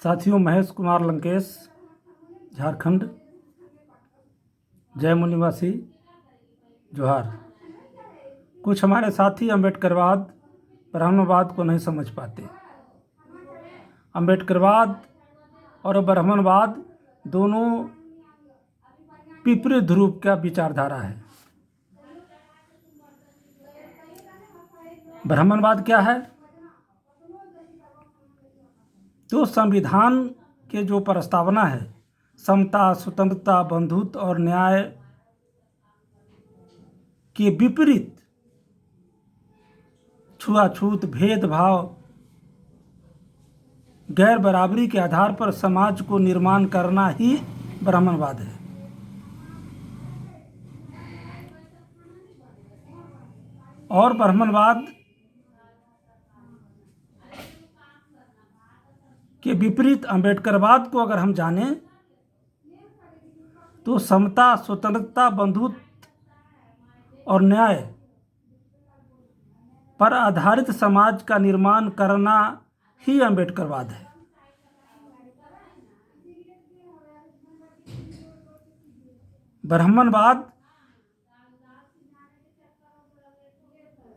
साथियों, महेश कुमार लंकेश, झारखंड। जय मूल निवासी, जोहार। कुछ हमारे साथी अम्बेडकरवाद, ब्राह्मणवाद को नहीं समझ पाते। अम्बेडकरवाद और ब्राह्मणवाद दोनों विपरीत ध्रुव का विचारधारा है। ब्राह्मणवाद क्या है? तो संविधान के जो प्रस्तावना है, समता, स्वतंत्रता, बंधुत्व और न्याय के विपरीत छुआछूत, भेदभाव, गैर बराबरी के आधार पर समाज को निर्माण करना ही ब्राह्मणवाद है। और ब्राह्मणवाद के विपरीत अम्बेडकरवाद को अगर हम जानें तो समता, स्वतंत्रता, बंधुत्व और न्याय पर आधारित समाज का निर्माण करना ही अम्बेडकरवाद है। ब्राह्मणवाद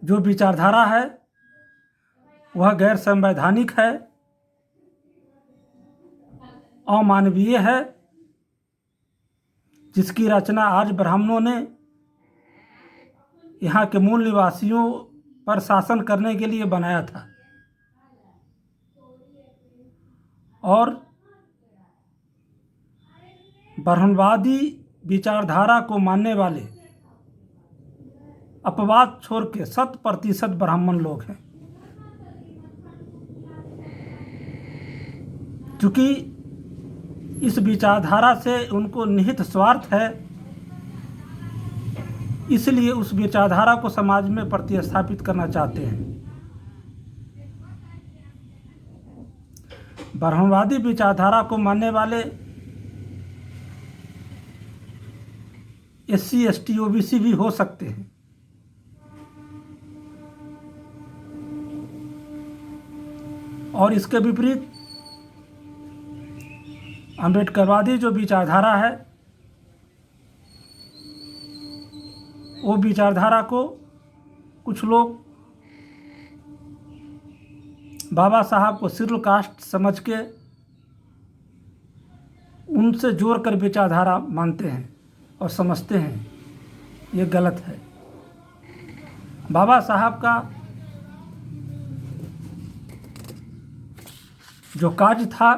जो विचारधारा है वह गैर संवैधानिक है, अमानवीय है, जिसकी रचना आज ब्राह्मणों ने यहाँ के मूल निवासियों पर शासन करने के लिए बनाया था। और ब्राह्मणवादी विचारधारा को मानने वाले अपवाद छोड़ के 100% ब्राह्मण लोग हैं। क्योंकि इस विचारधारा से उनको निहित स्वार्थ है, इसलिए उस विचारधारा को समाज में प्रतिस्थापित करना चाहते हैं। ब्राह्मणवादी विचारधारा को मानने वाले SC, ST, OBC भी हो सकते हैं। और इसके विपरीत अम्बेडकरवादी जो विचारधारा है, वो विचारधारा को कुछ लोग बाबा साहब को शेड्यूल कास्ट समझ के उनसे जोड़कर विचारधारा मानते हैं और समझते हैं। ये गलत है। बाबा साहब का जो कार्य था,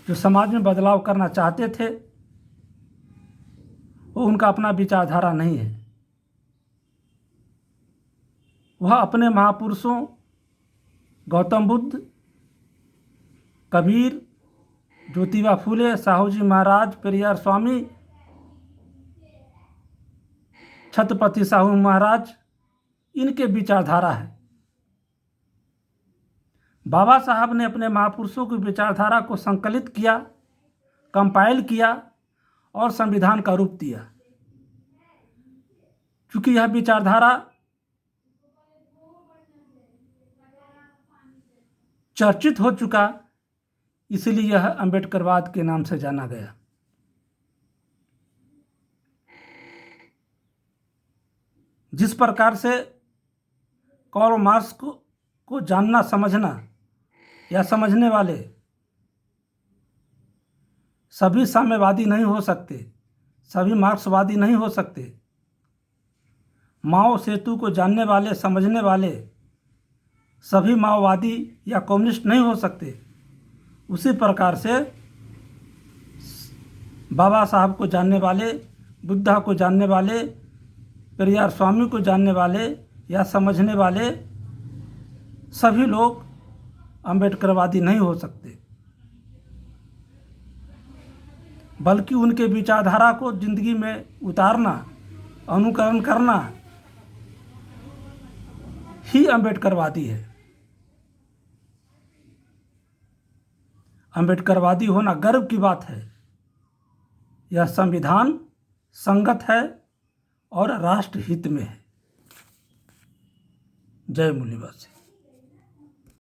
जो समाज में बदलाव करना चाहते थे, वो उनका अपना विचारधारा नहीं है। वह अपने महापुरुषों गौतम बुद्ध, कबीर, ज्योतिबा फूले, साहू जी महाराज, पेरियार स्वामी, छत्रपति साहू महाराज, इनके विचारधारा है। बाबा साहब ने अपने महापुरुषों की विचारधारा को संकलित किया, कंपाइल किया और संविधान का रूप दिया। क्योंकि यह विचारधारा चर्चित हो चुका, इसलिए यह अम्बेडकरवाद के नाम से जाना गया। जिस प्रकार से कार्ल मार्क्स को जानना, समझना या समझने वाले सभी साम्यवादी नहीं हो सकते, सभी मार्क्सवादी नहीं हो सकते। माओ सेतु को जानने वाले, समझने वाले सभी माओवादी या कम्युनिस्ट नहीं हो सकते। उसी प्रकार से बाबा साहब को जानने वाले, बुद्धा को जानने वाले, पेरियार स्वामी को जानने वाले या समझने वाले सभी लोग अम्बेडकरवादी नहीं हो सकते, बल्कि उनके विचारधारा को जिंदगी में उतारना, अनुकरण करना ही अम्बेडकरवादी है। अम्बेडकरवादी होना गर्व की बात है। यह संविधान संगत है और राष्ट्र हित में है। जय मूल निवासी।